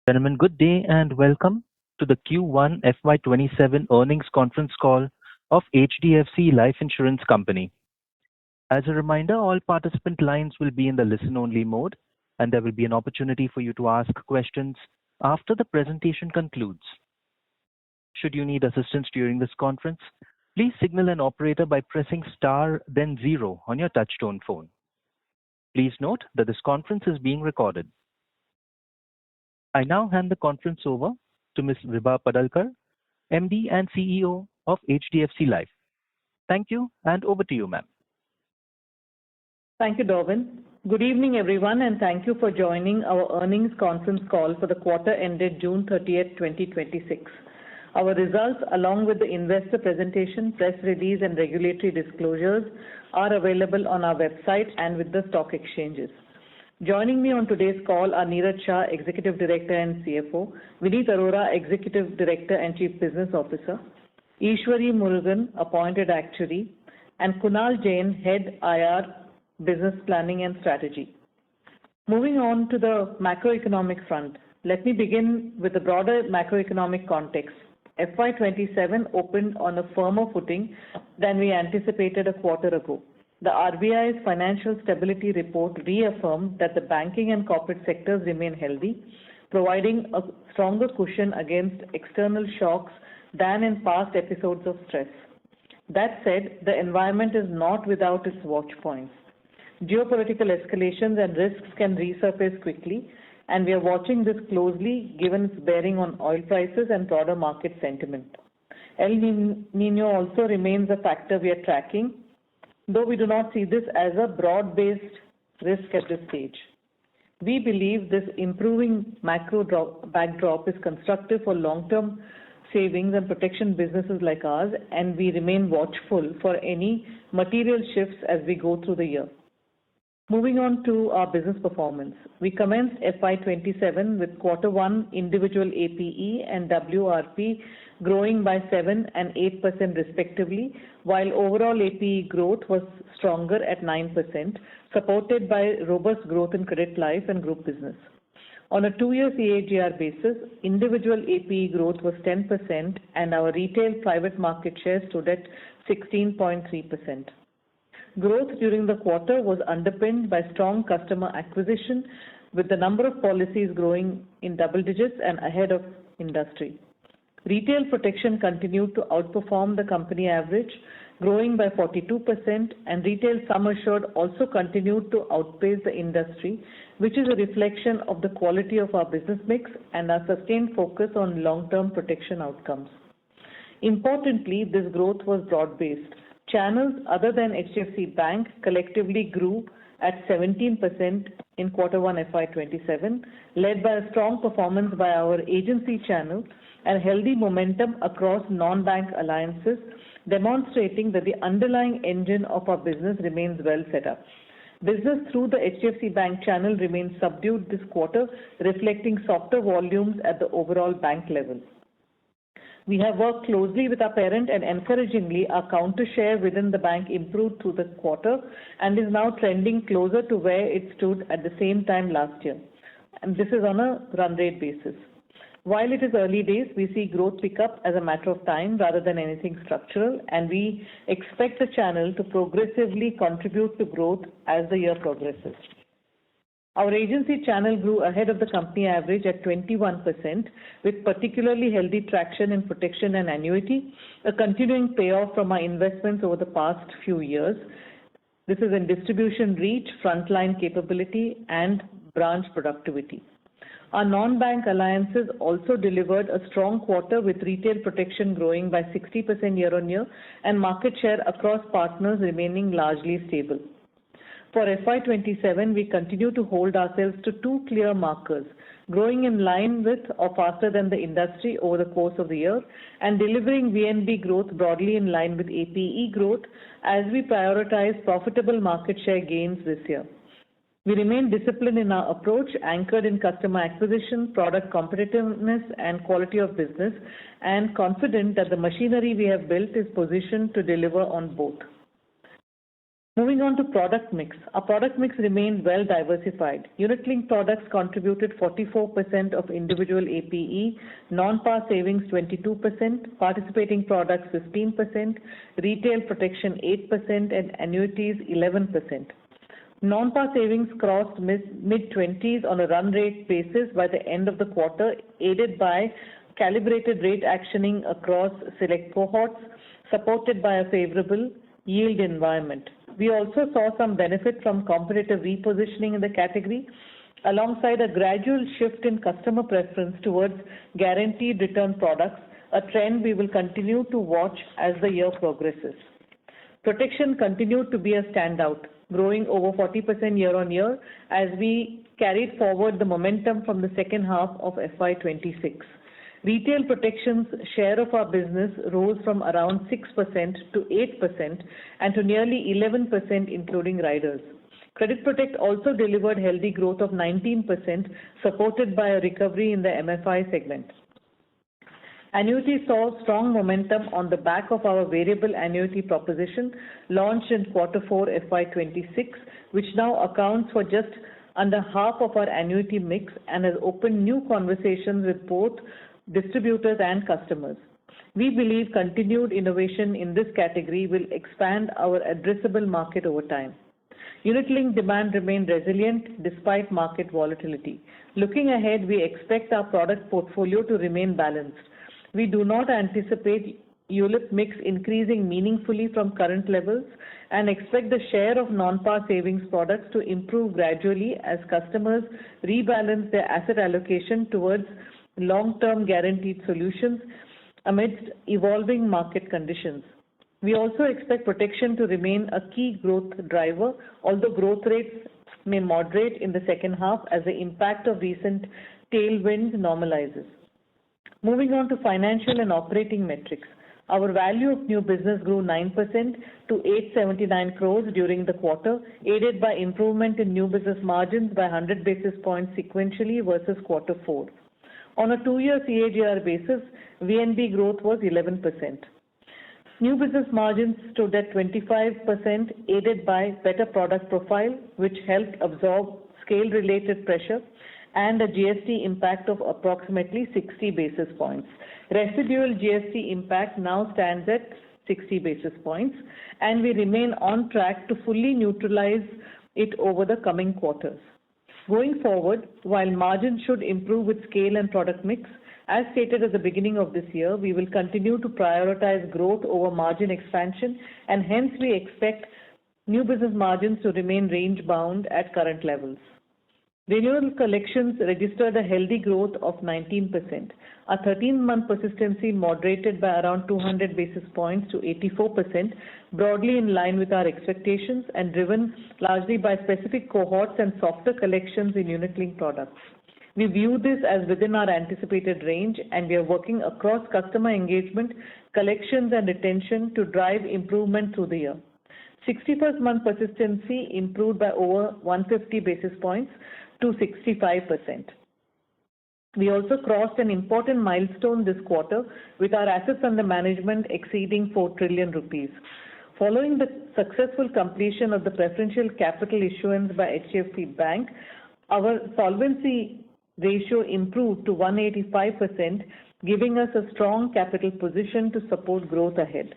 Gentlemen, good day and welcome to the Q1 FY27 earnings conference call of HDFC Life Insurance Company. As a reminder, all participant lines will be in the listen-only mode, and there will be an opportunity for you to ask questions after the presentation concludes. Should you need assistance during this conference, please signal an operator by pressing star then zero on your touchtone phone. Please note that this conference is being recorded. I now hand the conference over to Ms. Vibha Padalkar, MD and CEO of HDFC Life. Thank you, and over to you, ma'am. Thank you, Darwin. Good evening, everyone, and thank you for joining our earnings conference call for the quarter ended June 30th, 2026. Our results, along with the investor presentation, press release, and regulatory disclosures, are available on our website and with the stock exchanges. Joining me on today's call are Neeraj Shah, Executive Director and CFO, Vineet Arora, Executive Director and Chief Business Officer, Ishwari Murugan, Appointed Actuary, and Kunal Jain, Head IR, Business Planning and Strategy. Moving on to the macroeconomic front, let me begin with the broader macroeconomic context. FY27 opened on a firmer footing than we anticipated a quarter ago. The RBI's Financial Stability Report reaffirmed that the banking and corporate sectors remain healthy, providing a stronger cushion against external shocks than in past episodes of stress. That said, the environment is not without its watch points. Geopolitical escalations and risks can resurface quickly, and we are watching this closely given its bearing on oil prices and broader market sentiment. El Nino also remains a factor we are tracking, though we do not see this as a broad-based risk at this stage. We believe this improving macro backdrop is constructive for long-term savings and protection businesses like ours, and we remain watchful for any material shifts as we go through the year. Moving on to our business performance. We commenced FY27 with Q1 individual APE and WRP growing by 7 and 8% respectively, while overall APE growth was stronger at 9%, supported by robust growth in credit life and group business. On a 2-year CAGR basis, individual APE growth was 10% and our retail private market share stood at 16.3%. Growth during the quarter was underpinned by strong customer acquisition, with the number of policies growing in double digits and ahead of industry. Retail protection continued to outperform the company average, growing by 42%, and retail sum assured also continued to outpace the industry, which is a reflection of the quality of our business mix and our sustained focus on long-term protection outcomes. Importantly, this growth was broad-based. Channels other than HDFC Bank collectively grew at 17% in Q1 FY27, led by a strong performance by our agency channel and healthy momentum across non-bank alliances, demonstrating that the underlying engine of our business remains well set up. Business through the HDFC Bank channel remains subdued this quarter, reflecting softer volumes at the overall bank level. We have worked closely with our parent, and encouragingly, our counter share within the bank improved through the quarter and is now trending closer to where it stood at the same time last year. And this is on a run rate basis. While it is early days, we see growth pick up as a matter of time rather than anything structural, and we expect the channel to progressively contribute to growth as the year progresses. Our agency channel grew ahead of the company average at 21%, with particularly healthy traction in protection and annuity, a continuing payoff from our investments over the past few years. This is in distribution reach, frontline capability, and branch productivity. Our non-bank alliances also delivered a strong quarter, with retail protection growing by 60% year-on-year and market share across partners remaining largely stable. For FY27, we continue to hold ourselves to 2 clear markers: growing in line with or faster than the industry over the course of the year, and delivering VNB growth broadly in line with APE growth as we prioritize profitable market share gains this year. We remain disciplined in our approach, anchored in customer acquisition, product competitiveness, and quality of business, and confident that the machinery we have built is positioned to deliver on both. Moving on to product mix. Our product mix remained well diversified. Unit-linked products contributed 44% of individual APE, non-par savings 22%, participating products 15%, retail protection 8%, and annuities 11%. Non-par savings crossed mid-20s on a run rate basis by the end of the quarter, aided by calibrated rate actioning across select cohorts, supported by a favorable yield environment. We also saw some benefit from competitive repositioning in the category, alongside a gradual shift in customer preference towards guaranteed return products, a trend we will continue to watch as the year progresses. Protection continued to be a standout, growing over 40% year-on-year as we carried forward the momentum from the second half of FY26. Retail protection's share of our business rose from around 6% to 8% and to nearly 11% including riders. Credit Protect also delivered healthy growth of 19%, supported by a recovery in the MFI segment. Annuity saw strong momentum on the back of our variable annuity proposition launched in Q4 FY26, which now accounts for just under half of our annuity mix and has opened new conversations with both distributors and customers. We believe continued innovation in this category will expand our addressable market over time. Unit-linked demand remained resilient despite market volatility. Looking ahead, we expect our product portfolio to remain balanced. We do not anticipate ULIP mix increasing meaningfully from current levels and expect the share of non-par savings products to improve gradually as customers rebalance their asset allocation towards long-term guaranteed solutions amidst evolving market conditions. We also expect protection to remain a key growth driver, although growth rates may moderate in the second half as the impact of recent tailwinds normalizes. Moving on to financial and operating metrics. Our value of new business grew 9% to 879 crores during the quarter, aided by improvement in new business margins by 100 basis points sequentially versus Q4. On a 2-year CAGR basis, VNB growth was 11%. New business margins stood at 25%, aided by better product profile, which helped absorb scale-related pressure and a GST impact of approximately 60 basis points. Residual GST impact now stands at 60 basis points, and we remain on track to fully neutralize it over the coming quarters. Going forward, while margins should improve with scale and product mix, as stated at the beginning of this year, we will continue to prioritize growth over margin expansion, and hence we expect new business margins to remain range-bound at current levels. Renewal collections registered a healthy growth of 19%. Our 13-month persistency moderated by around 200 basis points to 84%, broadly in line with our expectations and driven largely by specific cohorts and softer collections in unit-linked products. We view this as within our anticipated range, and we are working across customer engagement, collections, and retention to drive improvement through the year. 61st-month persistency improved by over 150 basis points to 65%. We also crossed an important milestone this quarter with our assets under management exceeding 4 trillion rupees. Following the successful completion of the preferential capital issuance by HDFC Bank, our solvency ratio improved to 185%, giving us a strong capital position to support growth ahead.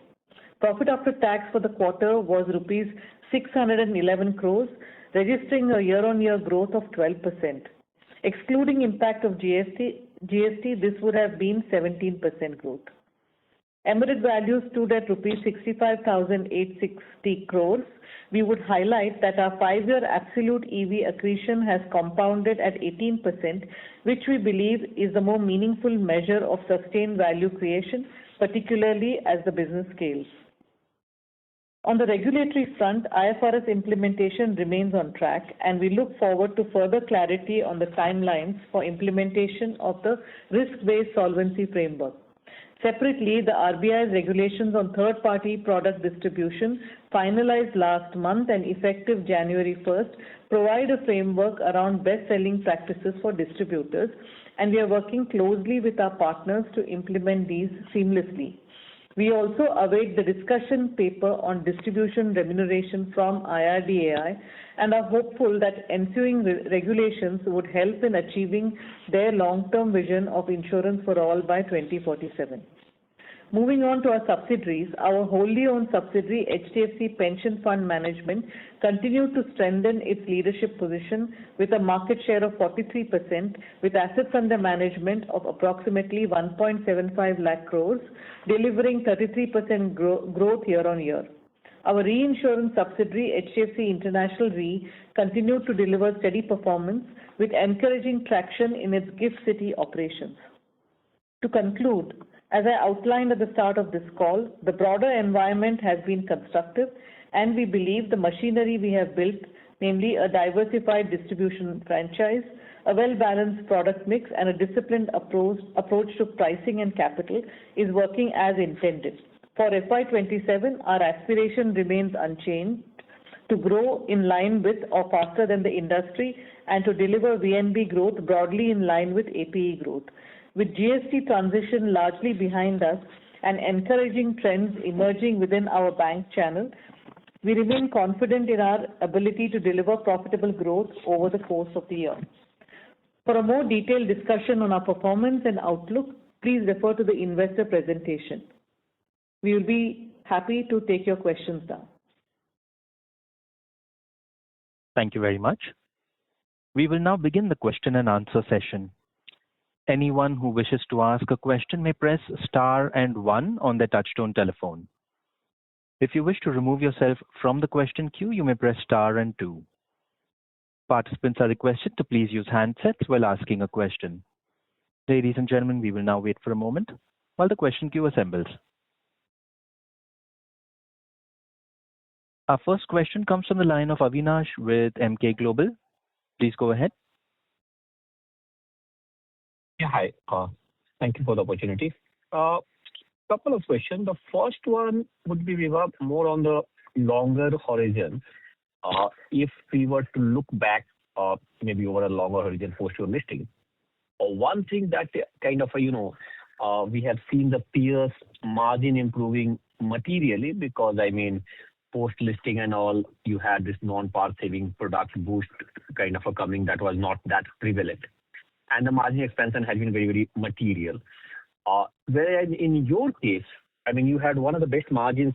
Profit after tax for the quarter was rupees 611 crores, registering a year-on-year growth of 12%. Excluding impact of GST, this would have been 17% growth. Embedded value stood at rupees 65,860 crores. We would highlight that our 5-year absolute EV accretion has compounded at 18%, which we believe is a more meaningful measure of sustained value creation, particularly as the business scales. On the regulatory front, IFRS implementation remains on track, and we look forward to further clarity on the timelines for implementation of the risk-based solvency framework. Separately, the RBI's regulations on third-party product distribution, finalized last month and effective January 1st, provide a framework around best-selling practices for distributors, and we are working closely with our partners to implement these seamlessly. We also await the discussion paper on distribution remuneration from IRDAI and are hopeful that ensuing regulations would help in achieving their long-term vision of insurance for all by 2047. Moving on to our subsidiaries, our wholly owned subsidiary HDFC Pension Fund Management continued to strengthen its leadership position with a market share of 43% with assets under management of approximately 1.75 lakh crores, delivering 33% growth year on year. Our reinsurance subsidiary HDFC International Re continued to deliver steady performance with encouraging traction in its GIFT City operations. To conclude, as I outlined at the start of this call, the broader environment has been constructive, and we believe the machinery we have built, namely a diversified distribution franchise, a well-balanced product mix, and a disciplined approach to pricing and capital, is working as intended. For FY27, our aspiration remains unchanged to grow in line with or faster than the industry and to deliver VNB growth broadly in line with APE growth. With GST transition largely behind us and encouraging trends emerging within our bank channel, we remain confident in our ability to deliver profitable growth over the course of the year. For a more detailed discussion on our performance and outlook, please refer to the investor presentation. We will be happy to take your questions now. Thank you very much. We will now begin the question and answer session. Anyone who wishes to ask a question may press star and 1 on their touchtone telephone. If you wish to remove yourself from the question queue, you may press star and 2. Participants are requested to please use handsets while asking a question. Ladies and gentlemen, we will now wait for a moment while the question queue assembles. Our first question comes from the line of Avinash with Emkay Global. Please go ahead. Yeah, hi. Thank you for the opportunity. Couple of questions. The first one would be Vibha, more on the longer horizon. If we were to look back, maybe over a longer horizon post your listing, one thing that kind of, we have seen the peers margin improving materially because, post listing and all, you had this non-par saving product boost kind of coming that was not that prevalent. And the margin expansion has been very, very material. Whereas in your case, you had one of the best margins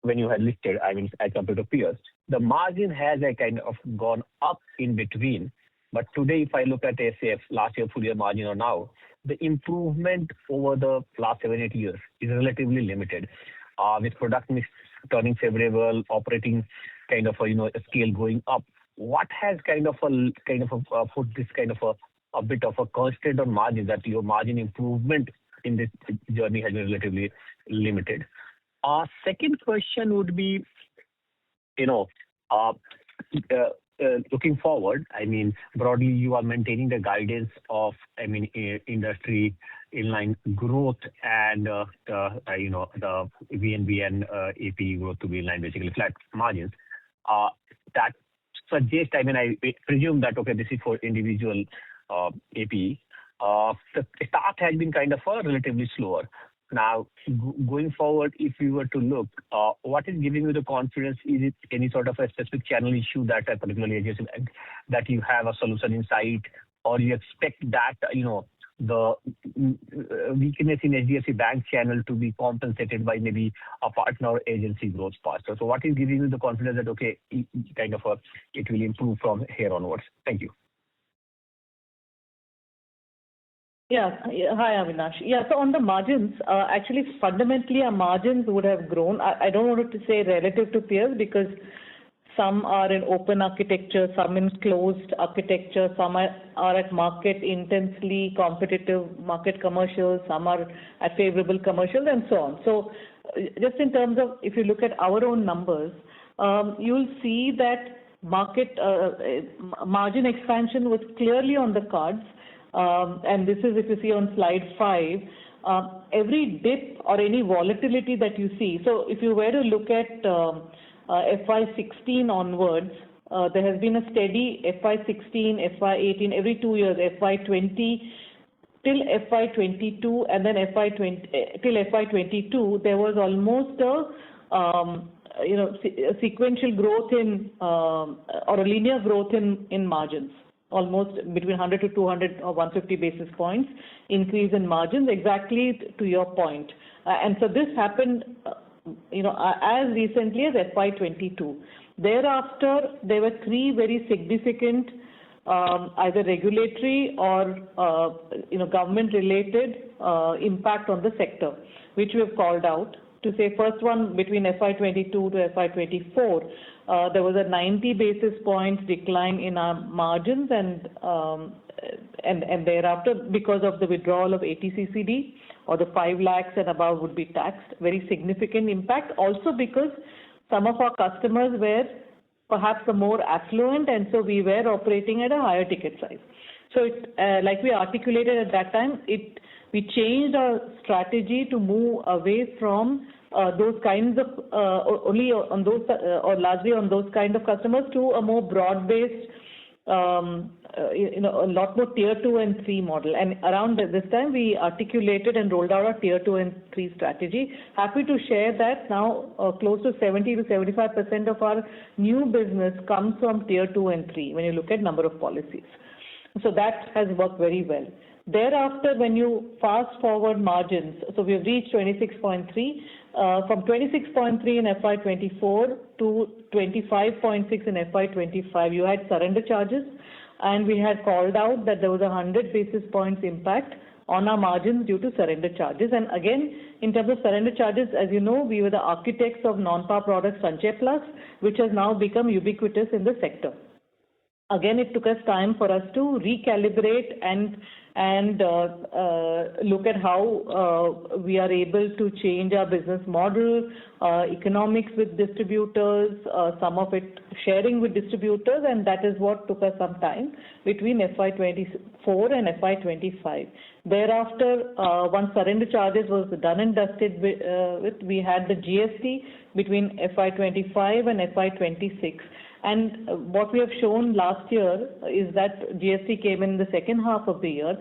when you had listed, as compared to peers. The margin has kind of gone up in between. But today, if I look at ACF last year, full year margin or now, the improvement over the last 7-8 years is relatively limited. With product mix turning favorable, operating kind of a scale going up. What has kind of put this kind of a bit of a constant on margin that your margin improvement in this journey has been relatively limited? Second question would be, looking forward, broadly you are maintaining the guidance of, industry inline growth and, the VNB and AP growth to be in line, basically flat margins. That suggests, I presume that, okay, this is for individual AP. The start has been kind of relatively slower. Now, going forward, if we were to look, what is giving you the confidence? Is it any sort of a specific channel issue that particularly that you have a solution in sight, or you expect that, the weakness in HDFC Bank channel to be compensated by maybe a partner or agency growth faster? So what is giving you the confidence that, okay, it will improve from here onwards? Thank you. Yeah. Hi, Avinash. Yeah, so on the margins, actually, fundamentally, our margins would have grown. I don't want to say relative to peers because some are in open architecture, some in closed architecture, some are at market intensely competitive market commercials, some are at favorable commercials, and so on. So just in terms of, if you look at our own numbers, you'll see that market margin expansion was clearly on the cards. And this is, if you see on slide 5, every dip or any volatility that you see. So if you were to look at FY16 onwards, there has been a steady FY16, FY18, every 2 years, FY20. till FY22 and then till FY22, there was almost a sequential growth in or a linear growth in margins, almost between 100 to 200 or 150 basis points increase in margins, exactly to your point. And so this happened, as recently as FY22. Thereafter, there were three very significant either regulatory or government-related impact on the sector, which we have called out. To say first one, between FY22 to FY24, there was a 90 basis points decline in our margins, and thereafter, because of the withdrawal of ATCCD, or the 5 lakhs and above would be taxed, very significant impact. Also because some of our customers were perhaps the more affluent, and so we were operating at a higher ticket size. So like we articulated at that time, we changed our strategy to move away from those kinds of only on those or largely on those kind of customers to a more broad-based, a lot more tier 2 and 3 model. And around this time, we articulated and rolled out our tier 2 and 3 strategy. Happy to share that now close to 70 to 75% of our new business comes from tier 2 and 3 when you look at number of policies. So that has worked very well. Thereafter, when you fast forward margins, so we have reached 26.3. From 26.3 in FY24 to 25.6 in FY25, you had surrender charges, and we had called out that there was a 100 basis points impact on our margins due to surrender charges. And again, in terms of surrender charges, as you know, we were the architects of non-par product Sanchay Plus, which has now become ubiquitous in the sector. Again, it took us time for us to recalibrate and look at how we are able to change our business model, economics with distributors, some of it sharing with distributors, and that is what took us some time between FY24 and FY25. Thereafter, once surrender charges was done and dusted with, we had the GST between FY25 and FY26. And what we have shown last year is that GST came in the second half of the year.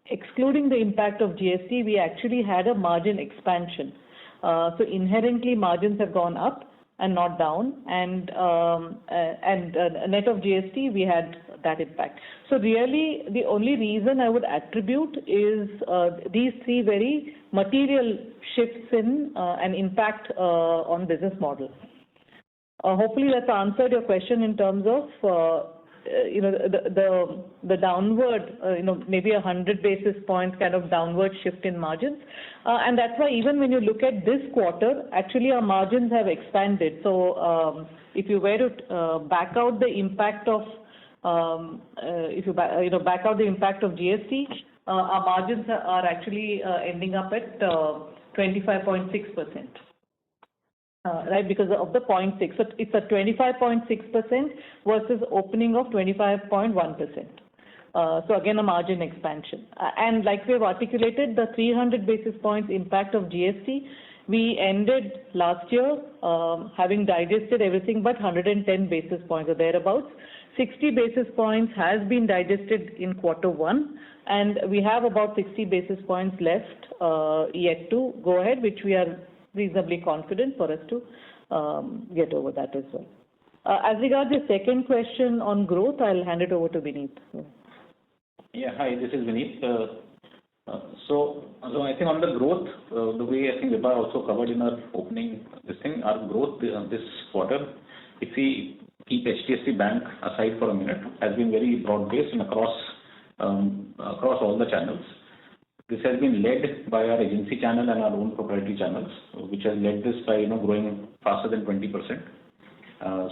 Excluding the impact of GST, we actually had a margin expansion. So inherently, margins have gone up and not down. And net of GST, we had that impact. So really, the only reason I would attribute is these three very material shifts in and impact on business model. Hopefully that's answered your question in terms of the downward, maybe 100 basis points kind of downward shift in margins. And that's why even when you look at this quarter, actually our margins have expanded. So if you were to back out the impact of, back out the impact of GST, our margins are actually ending up at 25.6%. Right, because of the 0.6. So it's a 25.6% versus opening of 25.1%. So again, a margin expansion. And like we have articulated, the 300 basis points impact of GST, we ended last year having digested everything but 110 basis points or thereabouts. 60 basis points has been digested in Q1, and we have about 60 basis points left yet to go ahead, which we are reasonably confident for us to get over that as well. As regards the second question on growth, I'll hand it over to Vineet. Yeah, hi, this is Vineet. So I think on the growth, the way I think Vibha also covered in our opening this thing, our growth this quarter, if we keep HDFC Bank aside for a minute, has been very broad-based and across all the channels. This has been led by our agency channel and our own proprietary channels, which has led this by growing faster than 20%.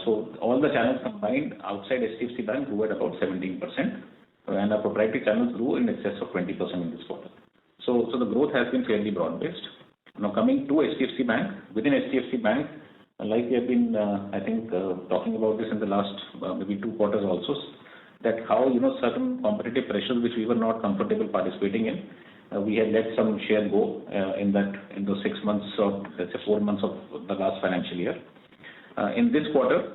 So all the channels combined outside HDFC Bank grew at about 17%, and our proprietary channels grew in excess of 20% in this quarter. So the growth has been fairly broad-based. Now coming to HDFC Bank, within HDFC Bank, like we have been, I think, talking about this in the last maybe 2 quarters also, that how certain competitive pressures which we were not comfortable participating in, we had let some share go in those 6 months or let's say 4 months of the last financial year. In this quarter,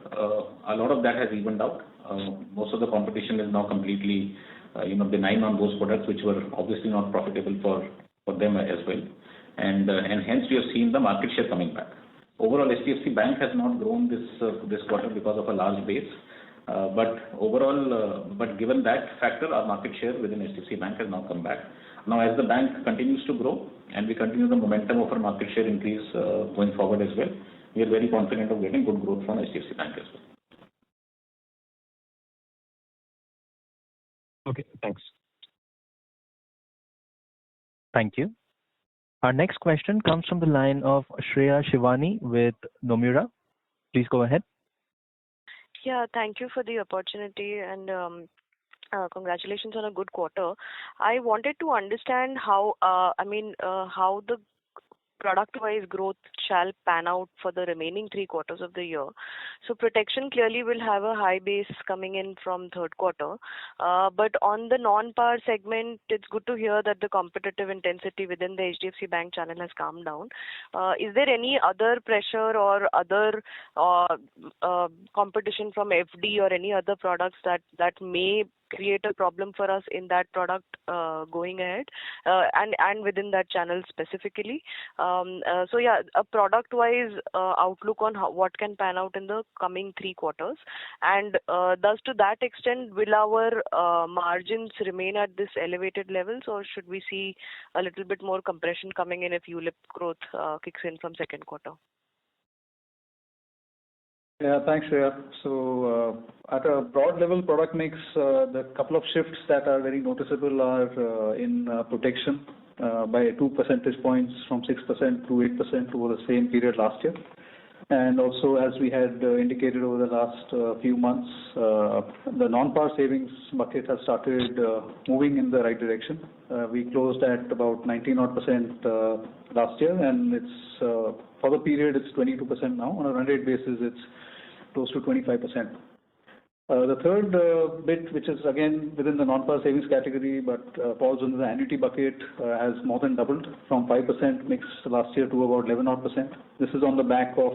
a lot of that has evened out. Most of the competition is now completely benign on those products, which were obviously not profitable for them as well. And hence we have seen the market share coming back. Overall, HDFC Bank has not grown this quarter because of a large base. But given that factor, our market share within HDFC Bank has now come back. Now, as the bank continues to grow and we continue the momentum of our market share increase going forward as well, we are very confident of getting good growth from HDFC Bank as well. Okay, thanks. Thank you. Our next question comes from the line of Shreya Shivani with Nomura. Please go ahead. Yeah, thank you for the opportunity and congratulations on a good quarter. I wanted to understand how the product-wise growth shall pan out for the remaining 3 quarters of the year. So protection clearly will have a high base coming in from third quarter. But on the non-par segment, it's good to hear that the competitive intensity within the HDFC Bank channel has calmed down. Is there any other pressure or other competition from FD or any other products that may create a problem for us in that product going ahead and within that channel specifically? So yeah, a product-wise outlook on what can pan out in the coming 3 quarters. And thus to that extent, will our margins remain at this elevated levels, or should we see a little bit more compression coming in if ULIP growth kicks in from second quarter? Yeah, thanks, Shreya. So at a broad level, product mix, the couple of shifts that are very noticeable are in protection by 2 percentage points from 6% to 8% over the same period last year. And also, as we had indicated over the last few months, the non-par savings bucket has started moving in the right direction. We closed at about 19% last year, and it's for the period it's 22% now. On a run rate basis, it's close to 25%. The third bit, which is again within the non-par savings category but falls under the annuity bucket, has more than doubled from 5% mix last year to about 11%. This is on the back of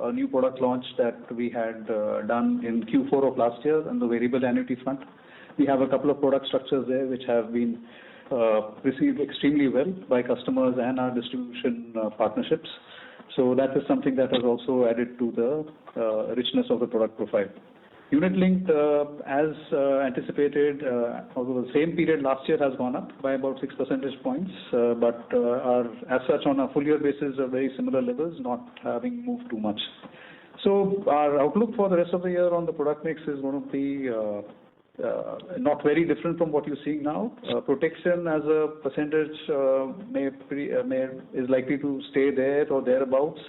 a new product launch that we had done in Q4 of last year on the variable annuity front. We have a couple of product structures there which have been received extremely well by customers and our distribution partnerships. So that is something that has also added to the richness of the product profile. Unit linked, as anticipated, although the same period last year has gone up by about 6 percentage points, but are as such on a full year basis are very similar levels, not having moved too much. So our outlook for the rest of the year on the product mix is going to be not very different from what you're seeing now. Protection as a percentage is likely to stay there or thereabouts.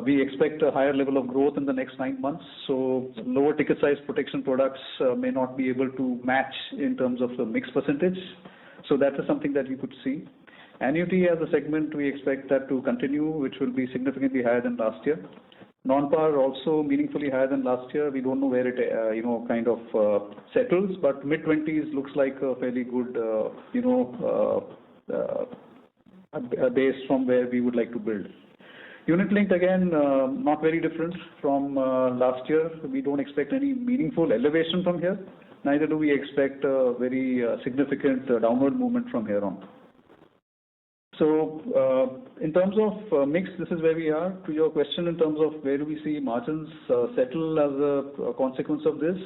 We expect a higher level of growth in the next 9 months, so lower ticket size protection products may not be able to match in terms of the mix percentage. So that is something that you could see. Annuity as a segment, we expect that to continue, which will be significantly higher than last year. Non-par also meaningfully higher than last year. We don't know where it kind of settles, but mid-20s looks like a fairly good a base from where we would like to build. Unit linked again, not very different from last year. We don't expect any meaningful elevation from here. Neither do we expect a very significant downward movement from here on. So in terms of mix, this is where we are. To your question in terms of where do we see margins settle as a consequence of this,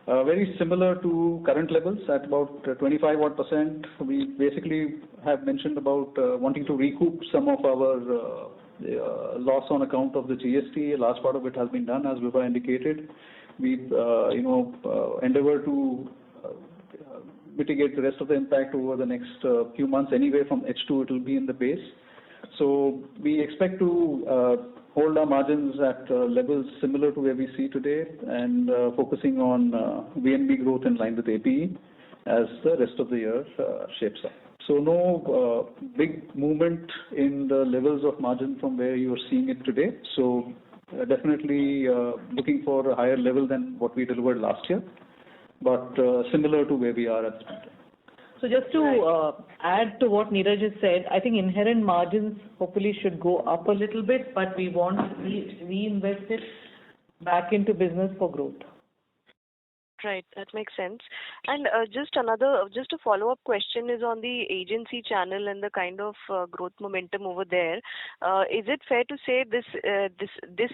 very similar to current levels at about 25%. We basically have mentioned about wanting to recoup some of our loss on account of the GST. A large part of it has been done, as Vibha indicated. We've endeavored to mitigate the rest of the impact over the next few months. Anyway, from H2 it will be in the base. So we expect to hold our margins at levels similar to where we see today, and focusing on VNB growth in line with APE as the rest of the year shapes up. So no big movement in the levels of margin from where you are seeing it today. So definitely looking for a higher level than what we delivered last year, but similar to where we are at this point. So just to add to what Neeraj has said, I think inherent margins hopefully should go up a little bit, but we want to reinvest it back into business for growth. Right, that makes sense. And just a follow-up question is on the agency channel and the kind of growth momentum over there. Is it fair to say this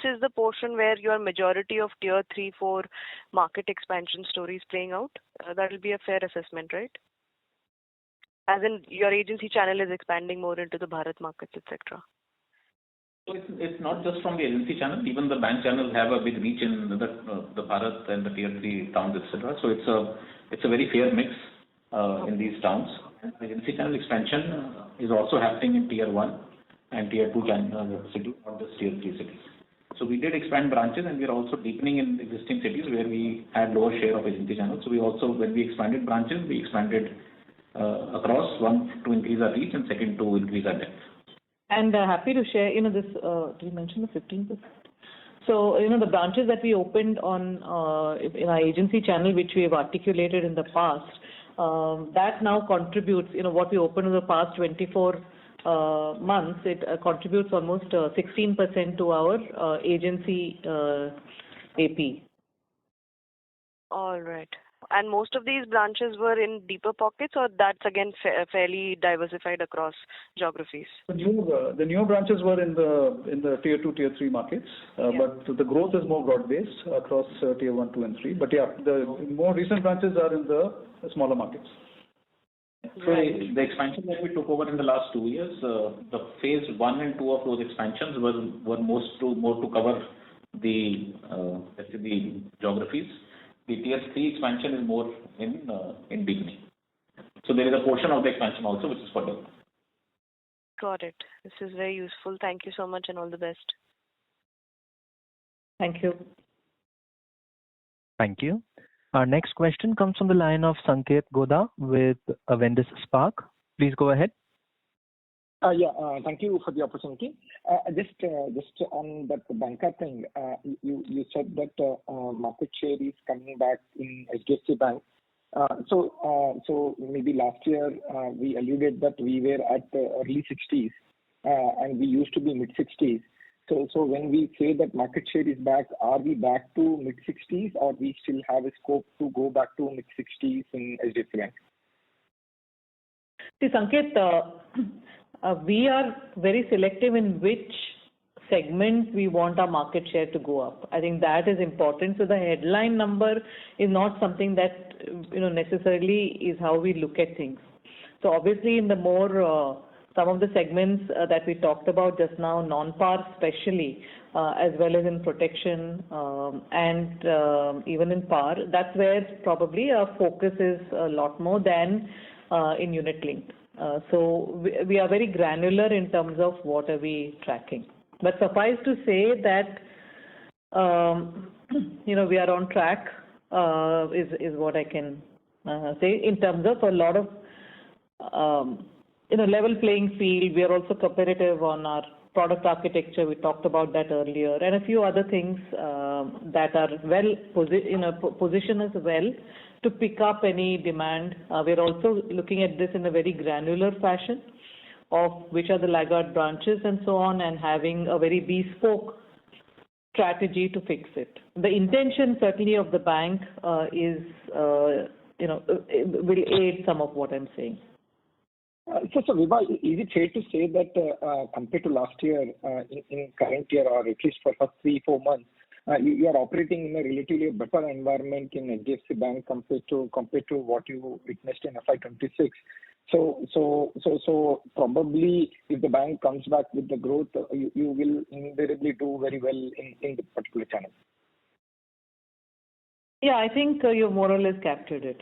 is the portion where your majority of tier 3, 4 market expansion story is playing out? That will be a fair assessment, right? As in your agency channel is expanding more into the Bharat markets, etc. So it's not just from the agency channel. Even the bank channels have a big reach in the Bharat and the tier 3 towns, etc. So it's a very fair mix in these towns. The agency channel expansion is also happening in tier 1 and tier 2 cities, not just tier 3 cities. So we did expand branches, and we are also deepening in existing cities where we had lower share of agency channels. So we also, when we expanded branches, we expanded across, one, to increase our reach, and second, to increase our depth. And happy to share, this, did you mention the 15%? So, the branches that we opened on in our agency channel, which we have articulated in the past, that now contributes, what we opened in the past 24 months, it contributes almost 16% to our agency AP. All right. And most of these branches were in deeper pockets, or that's again fairly diversified across geographies? The newer branches were in the tier 2, tier 3 markets, but the growth is more broad-based across tier 1, 2, and 3. But yeah, the more recent branches are in the smaller markets. So the expansion that we took over in the last 2 years, the phase 1 and 2 of those expansions were more to cover the let's say the geographies. The tier 3 expansion is more in beginning. So there is a portion of the expansion also which is for development. Got it. This is very useful. Thank you so much, and all the best. Thank you. Thank you. Our next question comes from the line of Sanket Goda with Avendus Spark. Please go ahead. Thank you for the opportunity. Just on that banker thing, you said that market share is coming back in HDFC Bank. So maybe last year we alluded that we were at the early 60s and we used to be mid 60s. So when we say that market share is back, are we back to mid 60s, or we still have a scope to go back to mid 60s in HDFC Bank? See, Sanket, we are very selective in which segment we want our market share to go up. I think that is important. So the headline number is not something that necessarily is how we look at things. So obviously in the more some of the segments that we talked about just now, non-par especially, as well as in protection and even in par, that's where probably our focus is a lot more than in unit linked. So we are very granular in terms of what are we tracking. But suffice to say that we are on track is what I can say in terms of a lot of level playing field. We are also competitive on our product architecture. We talked about that earlier, and a few other things that are well position us well to pick up any demand. We're also looking at this in a very granular fashion of which are the laggard branches and so on, and having a very bespoke strategy to fix it. The intention certainly of the bank is will aid some of what I'm saying. So Vibha, is it fair to say that compared to last year, in current year, or at least for first 3-4 months, you are operating in a relatively better environment in HDFC Bank compared to what you witnessed in FY26? So probably if the bank comes back with the growth, you will invariably do very well in the particular channel. Yeah, I think you more or less captured it.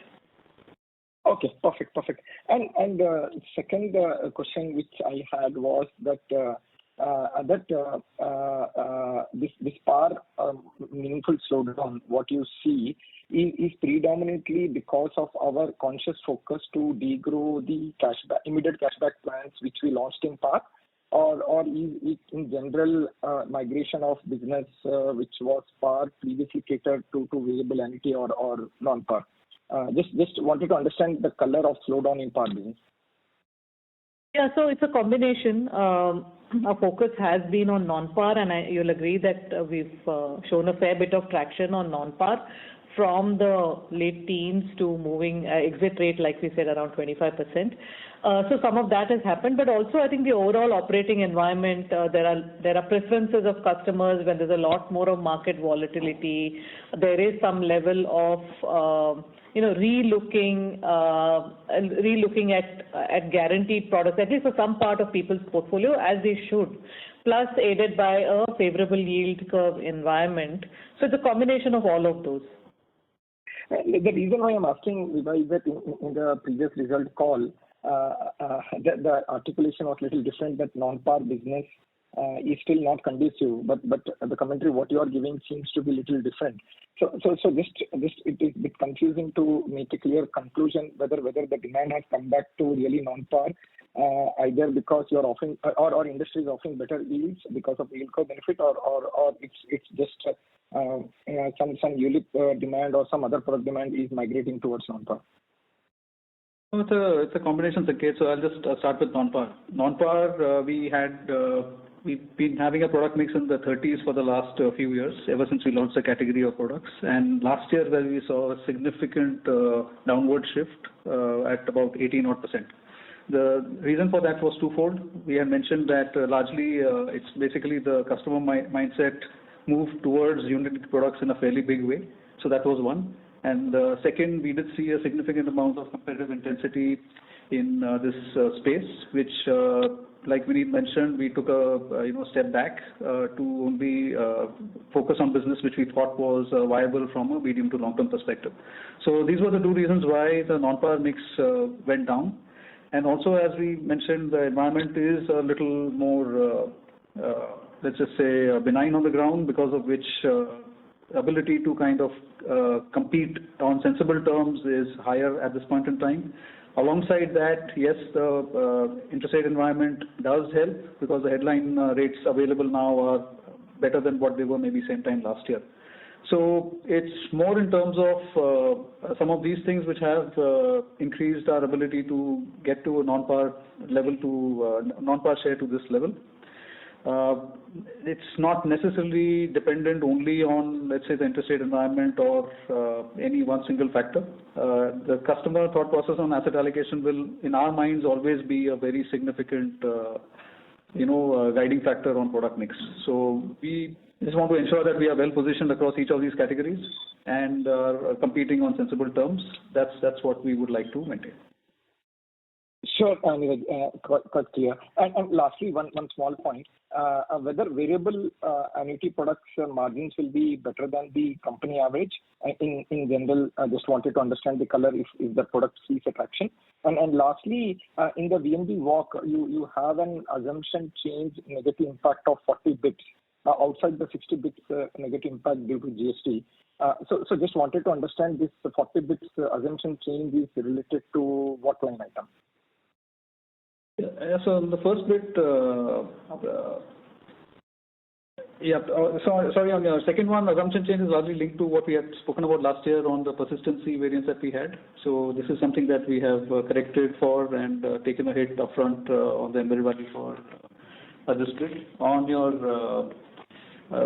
Okay, perfect. And second question which I had was that this par meaningful slowdown, what you see is predominantly because of our conscious focus to degrow the immediate cashback plans which we launched in par, or is it in general migration of business which was par previously catered to variable annuity or non-par? Just wanted to understand the color of slowdown in par business. Yeah, so it's a combination. Our focus has been on non-par, and you'll agree that we've shown a fair bit of traction on non-par. from the late teens to moving exit rate, like we said, around 25%. So some of that has happened, but also I think the overall operating environment, there are preferences of customers when there's a lot more of market volatility. There is some level of relooking at guaranteed products, at least for some part of people's portfolio, as they should, plus aided by a favorable yield curve environment. So it's a combination of all of those. The reason why I'm asking, Vibha, is that in the previous result call, the articulation was a little different, that non-par business is still not conducive, but the commentary what you are giving seems to be a little different. So just it is a bit confusing to make a clear conclusion whether the demand has come back to really non-par, either because you're offering or industry is offering better yields because of yield curve benefit, or it's just some ULIP demand or some other product demand is migrating towards non-par. It's a combination, Sanket. So I'll just start with non-par. Non-par, we've been having a product mix in the 30s for the last few years, ever since we launched the category of products. And last year, where we saw a significant downward shift at about 18%. The reason for that was twofold. We had mentioned that largely it's basically the customer mindset moved towards unit products in a fairly big way. So that was one. And second, we did see a significant amount of competitive intensity in this space, which, like Vineet mentioned, we took a step back to only focus on business which we thought was viable from a medium to long-term perspective. So these were the two reasons why the non-par mix went down. And also, as we mentioned, the environment is a little more, let's just say, benign on the ground, because of which ability to kind of compete on sensible terms is higher at this point in time. Alongside that, yes, the interest rate environment does help, because the headline rates available now are better than what they were maybe same time last year. So it's more in terms of some of these things which have increased our ability to get to a non-par level, to non-par share to this level. It's not necessarily dependent only on, let's say, the interest rate environment or any one single factor. The customer thought process on asset allocation will, in our minds, always be a very significant, guiding factor on product mix. So we just want to ensure that we are well positioned across each of these categories and are competing on sensible terms. That's what we would like to maintain. Sure, quite clear. And lastly, one small point, whether variable annuity products margins will be better than the company average. In general, I just wanted to understand the color if the product sees attraction. And lastly, in the VNB walk, you have an assumption change negative impact of 40 bits outside the 60 bits negative impact due to GST. So just wanted to understand this 40 bits assumption change is related to what line item? Yeah, so the first bit, sorry, on your second one, assumption change is largely linked to what we had spoken about last year on the persistency variance that we had. So this is something that we have corrected for and taken a hit upfront on the embedded value for this bit. On your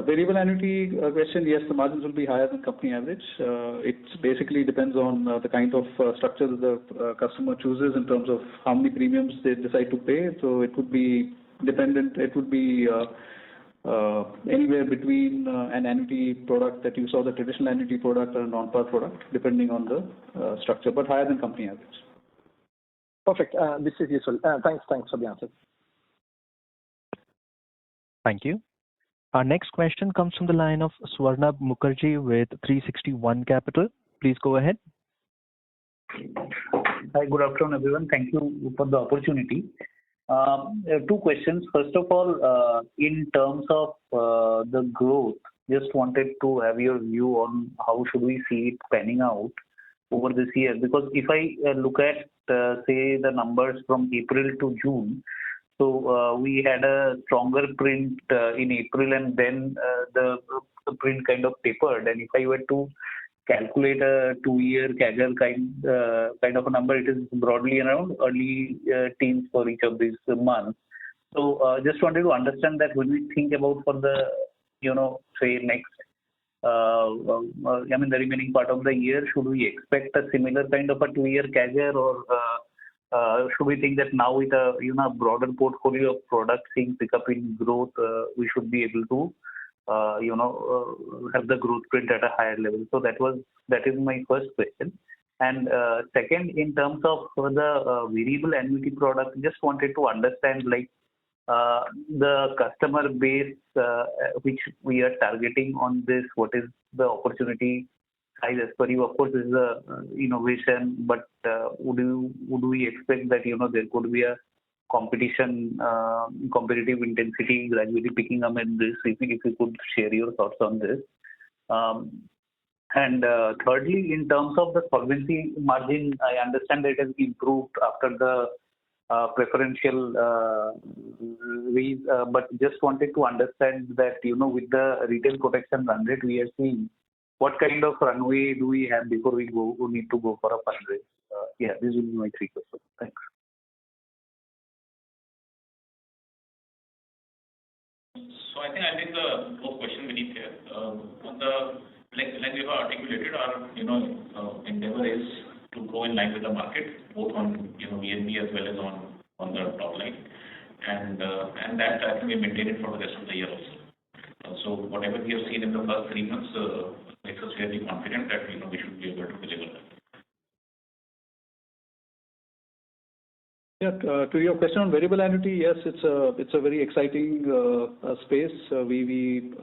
variable annuity question, yes, the margins will be higher than company average. It basically depends on the kind of structure that the customer chooses in terms of how many premiums they decide to pay. So it would be dependent. It would be anywhere between an annuity product that you saw, the traditional annuity product, or a non-par product, depending on the structure, but higher than company average. Perfect. This is useful. Thanks for the answer. Thank you. Our next question comes from the line of Swarnabh Mukherjee with 360 ONE Capital. Please go ahead. Hi, good afternoon, everyone. Thank you for the opportunity. Two questions. First of all, in terms of the growth, just wanted to have your view on how should we see it panning out over this year. Because if I look at, say, the numbers from April to June, so we had a stronger print in April, and then the print kind of tapered. And if I were to calculate a 2-year CAGR kind of a number, it is broadly around early teens for each of these months. So just wanted to understand that when we think about for the, say, next I mean, the remaining part of the year, should we expect a similar kind of a 2-year CAGR, or should we think that now with a broader portfolio of products seeing pickup in growth, we should be able to have the growth rate at a higher level? So that is my first question. And second, in terms of the variable annuity product, just wanted to understand the customer base which we are targeting on this. What is the opportunity size as per you? Of course, this is a innovation, but would we expect that there could be a competitive intensity gradually picking up in this? If you could share your thoughts on this. And thirdly, in terms of the solvency margin, I understand that it has improved after the preferential raise, but just wanted to understand that with the retail protection run rate we are seeing, what kind of runway do we have before we need to go for a fundraise? Yeah, these will be my 3 questions. Thanks. So I think I'll take the fourth question beneath here. On the like we have articulated, our endeavor is to grow in line with the market, both on VNB as well as on the top line, and that I think we maintain it for the rest of the year also. So whatever we have seen in the first 3 months makes us fairly confident that we should be able to deliver that. Yeah, to your question on variable annuity, yes, it's a very exciting space. We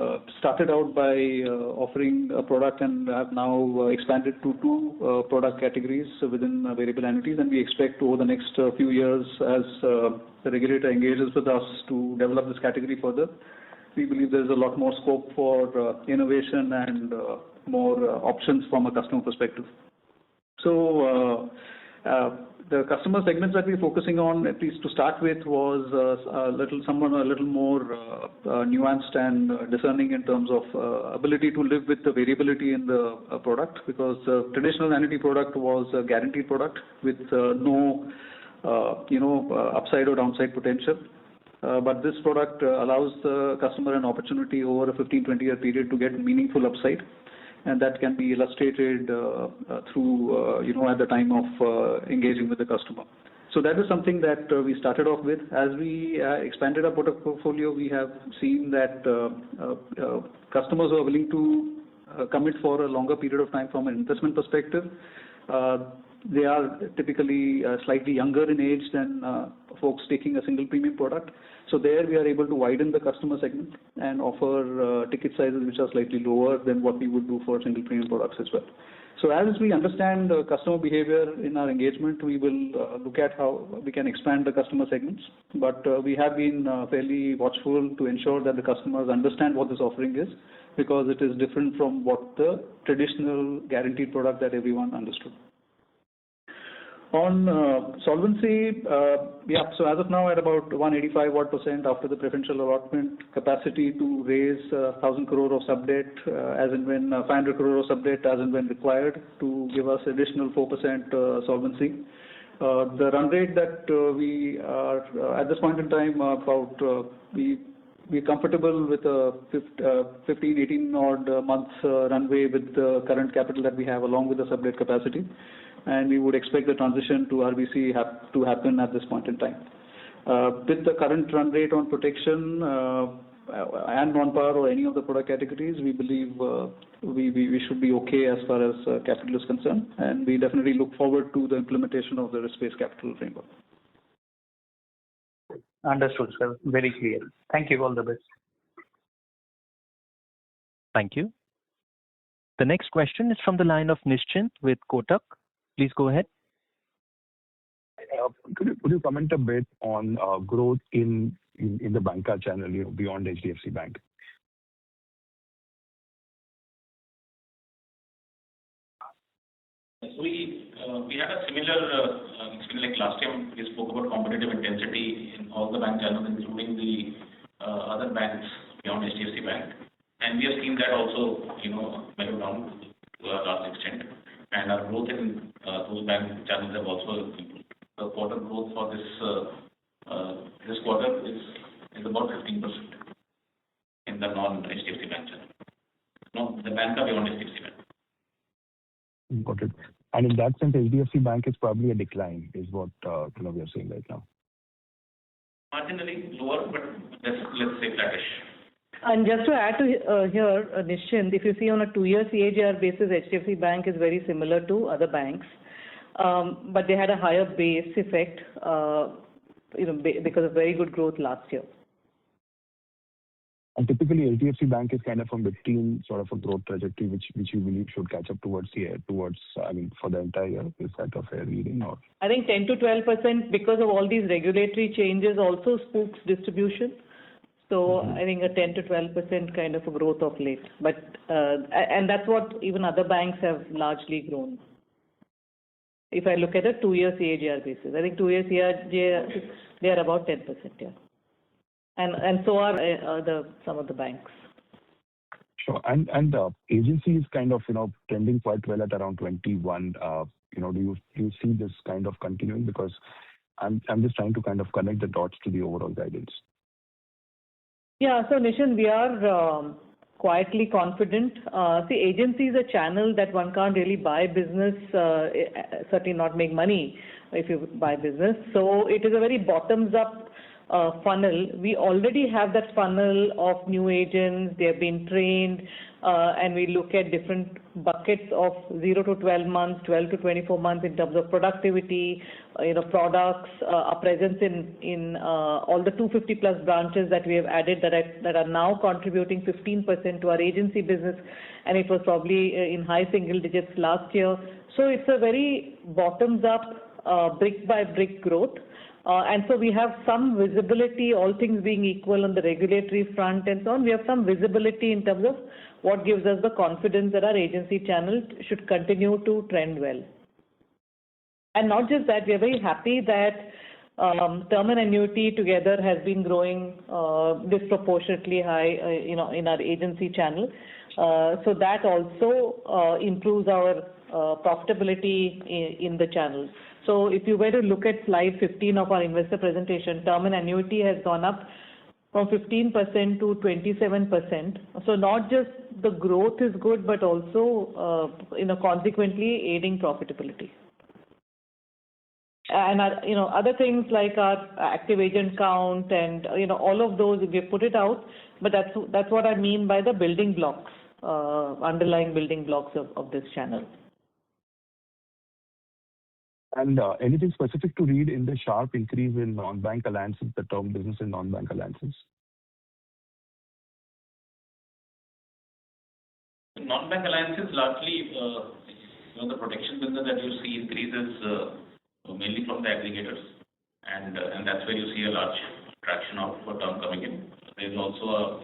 started out by offering a product and have now expanded to 2 product categories within variable annuities, and we expect over the next few years, as the regulator engages with us to develop this category further, we believe there's a lot more scope for innovation and more options from a customer perspective. So the customer segments that we're focusing on, at least to start with, was someone a little more nuanced and discerning in terms of ability to live with the variability in the product, because the traditional annuity product was a guaranteed product with no upside or downside potential. But this product allows the customer an opportunity over a 15-20 year period to get meaningful upside, and that can be illustrated through at the time of engaging with the customer. So that is something that we started off with. As we expanded our product portfolio, we have seen that customers who are willing to commit for a longer period of time from an investment perspective, they are typically slightly younger in age than folks taking a single premium product. So there we are able to widen the customer segment and offer ticket sizes which are slightly lower than what we would do for single premium products as well. So as we understand customer behavior in our engagement, we will look at how we can expand the customer segments. But we have been fairly watchful to ensure that the customers understand what this offering is, because it is different from what the traditional guaranteed product that everyone understood. On solvency, so as of now at about 185% after the preferential allotment, capacity to raise 1,000 crore of sub-debt as and when 500 crore of sub-debt as and when required to give us additional 4% solvency. The run rate that we are at this point in time we're comfortable with a 15-18 odd months runway with the current capital that we have along with the sub-debt capacity. And we would expect the transition to RBC to happen at this point in time. With the current run rate on protection and non-par or any of the product categories, we believe we should be okay as far as capital is concerned, and we definitely look forward to the implementation of the risk-based capital framework. Understood, sir. Very clear. Thank you. All the best. Thank you. The next question is from the line of Nischint with Kotak. Please go ahead. Could you comment a bit on growth in the banca channel, beyond HDFC Bank? We had a similar experience like last time. We spoke about competitive intensity in all the bank channels, including the other banks beyond HDFC Bank, and we have seen that also mellow down to a large extent. And our growth in those bank channels have also improved. The quarter growth for this quarter is about 15% in the non-HDFC Bank channel. No, the bank beyond HDFC Bank. Got it. And in that sense, HDFC Bank is probably a decline, is what we are saying right now. Marginally lower, but let's say flattish. And just to add to here, Nischint, if you see on a 2-year CAGR basis, HDFC Bank is very similar to other banks, but they had a higher base effect, because of very good growth last year. And typically, HDFC Bank is kind of a mid-teen sort of a growth trajectory, which you believe should catch up towards for the entire year. Is that a fair reading? Or I think 10 to 12% because of all these regulatory changes also spooks distribution. So I think a 10 to 12% kind of a growth of late. But and that's what even other banks have largely grown. If I look at a 2-year CAGR basis, I think 2-year CAGR, they are about 10%, yeah. And so are some of the banks. Sure. And agency is kind of trending quite well at around 21. Do you see this kind of continuing? Because I'm just trying to kind of connect the dots to the overall guidance. Yeah. So Nischint, we are quietly confident. See, agency is a channel that one can't really buy business, certainly not make money if you buy business. So it is a very bottoms-up funnel. We already have that funnel of new agents. They have been trained, and we look at different buckets of 0 to 12 months, 12 to 24 months in terms of productivity, products, our presence in all the 250 plus branches that we have added that are now contributing 15% to our agency business, and it was probably in high single digits last year. So it's a very bottoms up, brick by brick growth. And so we have some visibility, all things being equal on the regulatory front and so on. We have some visibility in terms of what gives us the confidence that our agency channel should continue to trend well. And not just that, we are very happy that term and annuity together has been growing disproportionately high, in our agency channel. So that also improves our profitability in the channel. So if you were to look at slide 15 of our investor presentation, term and annuity has gone up from 15% to 27%. So not just the growth is good, but also, consequently aiding profitability. And other things like our active agent count and all of those, we put it out. But that's what I mean by the building blocks, underlying building blocks of this channel. And anything specific to read in the sharp increase in non-bank alliances, the term business in non-bank alliances? Non-bank alliances largely, the protection business that you see increases mainly from the aggregators, and that's where you see a large traction of term coming in. There's also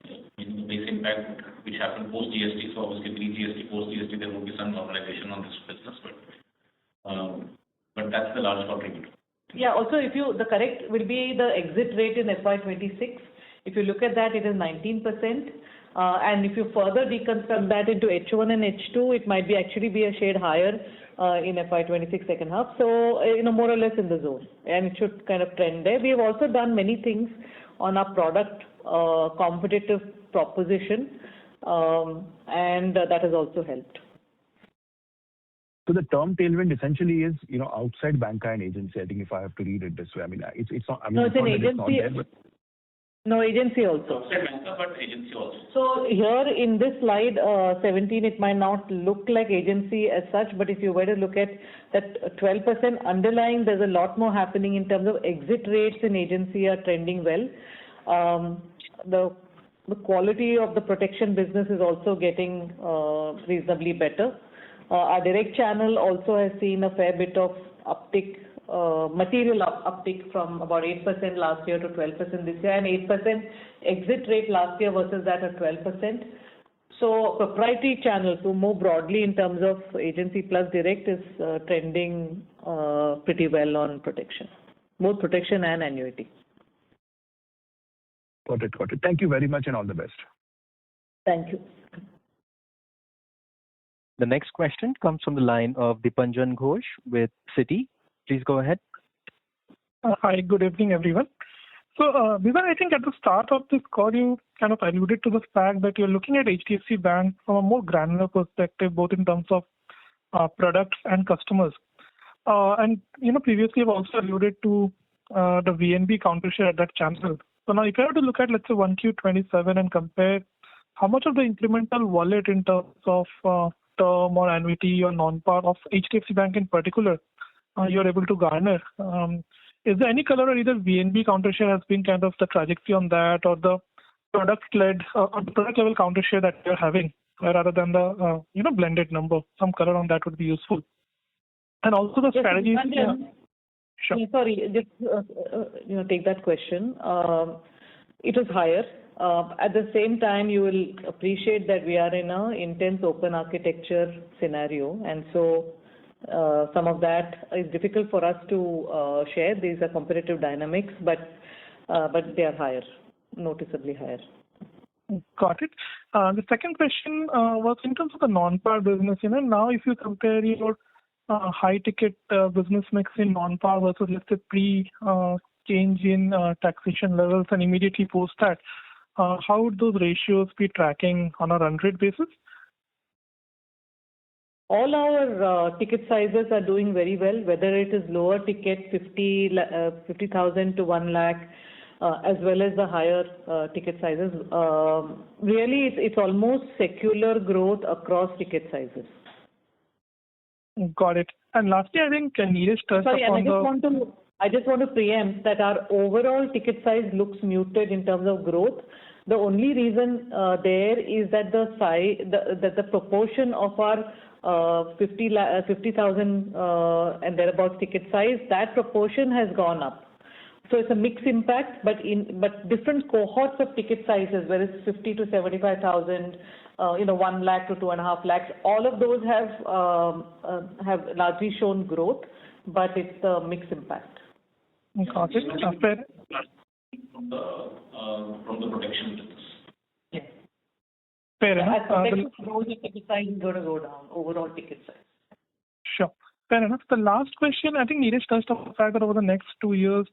the base impact which happened post GST. So obviously pre-GST, post GST, there will be some normalization on this business, but that's the large contributor. Yeah. Also, the correct will be the exit rate in FY26. If you look at that, it is 19%. And if you further deconstruct that into H1 and H2, it might actually be a shade higher in FY26 second half. So, more or less in the zone, and it should kind of trend there. We have also done many things on our product competitive proposition, and that has also helped. So the term tailwind essentially is, outside banca and agency. I think if I have to read it this way, it's not. No, it's an agency. No, agency also. Outside banca, but agency also. So here in this slide 17, it might not look like agency as such, but if you were to look at that 12% underlying, there's a lot more happening in terms of exit rates in agency are trending well. The quality of the protection business is also getting reasonably better. Our direct channel also has seen a fair bit of uptick, material uptick from about 8% last year to 12% this year, and 8% exit rate last year versus that at 12%. So proprietary channel, so more broadly in terms of agency plus direct, is trending pretty well on protection, both protection and annuity. Got it. Thank you very much and all the best. Thank you. The next question comes from the line of Dipanjan Ghosh with Citi. Please go ahead. Hi, good evening, everyone. So, Vivan, I think at the start of this call, you kind of alluded to the fact that you're looking at HDFC Bank from a more granular perspective, both in terms of products and customers. And, previously you've also alluded to the VNB counter share at that channel. So now if you have to look at, let's say, 1Q27 and compare how much of the incremental wallet in terms of term or annuity or non-par of HDFC Bank in particular, you're able to garner. Is there any color or either VNB counter share has been kind of the trajectory on that, or the product-led or the product level counter share that you're having rather than the blended number? Some color on that would be useful. And also the strategies. Sure. Sorry, just take that question. It was higher. At the same time, you will appreciate that we are in an intense open architecture scenario, and so some of that is difficult for us to share. These are competitive dynamics, but they are higher, noticeably higher. Got it. The second question was in terms of the non-par business. Now if you compare your high ticket business mix in non-par versus, let's say, change in taxation levels and immediately post that, how would those ratios be tracking on a run rate basis? All our ticket sizes are doing very well, whether it is lower ticket 50,000 to 1 lakh, as well as the higher ticket sizes. Really, it's almost secular growth across ticket sizes. Got it. And lastly, I think Neeraj touched upon I just want to preempt that our overall ticket size looks muted in terms of growth. The only reason there is that the proportion of our 50,000 and thereabouts ticket size, that proportion has gone up. So it's a mixed impact, but different cohorts of ticket sizes, whether it's 50 to 75,000, 1 lakh to 2.5 lakhs, all of those have largely shown growth, but it's the mixed impact. Got it. From the protection business. Yes. Fair enough. As protection grows, the ticket size is going to go down, overall ticket size. Sure. Fair enough. The last question, I think Neeraj touched on the fact that over the next 2 years,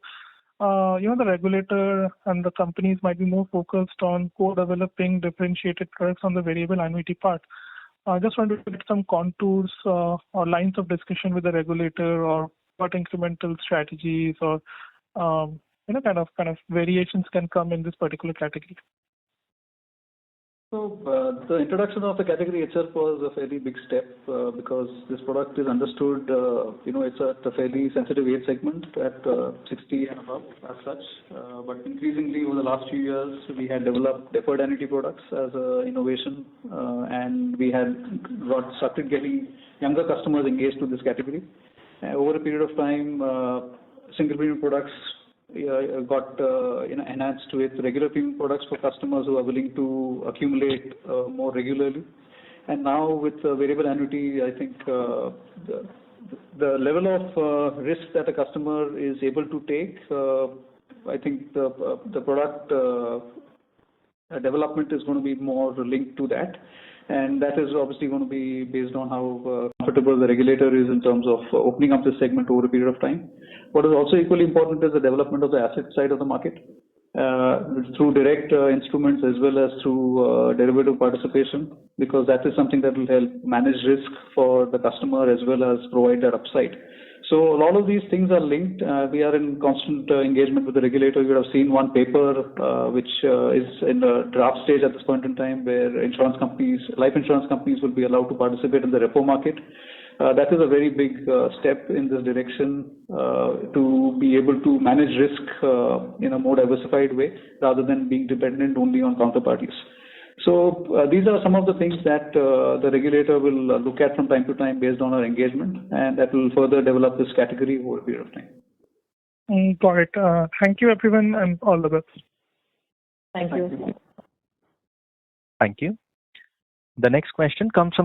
the regulator and the companies might be more focused on co-developing differentiated products on the variable annuity part. I just wanted to get some contours or lines of discussion with the regulator, or what incremental strategies or kind of variations can come in this particular category. So the introduction of the category itself was a fairly big step because this product is understood, it's at a fairly sensitive age segment at 60 and above as such. But increasingly over the last few years, we had developed deferred annuity products as an innovation, and we had started getting younger customers engaged to this category. Over a period of time, single premium products got enhanced with regular premium products for customers who are willing to accumulate more regularly. And now with variable annuity, I think the level of risk that a customer is able to take, I think the product development is going to be more linked to that. And that is obviously going to be based on how comfortable the regulator is in terms of opening up this segment over a period of time. What is also equally important is the development of the asset side of the market through direct instruments as well as through derivative participation, because that is something that will help manage risk for the customer as well as provide that upside. So a lot of these things are linked. We are in constant engagement with the regulator. You would have seen one paper which is in the draft stage at this point in time, where life insurance companies will be allowed to participate in the repo market. That is a very big step in this direction to be able to manage risk in a more diversified way rather than being dependent only on counterparties. So these are some of the things that the regulator will look at from time to time based on our engagement, and that will further develop this category over a period of time. Got it. Thank you, everyone, and all the best. Thank you. Thank you. The next question comes from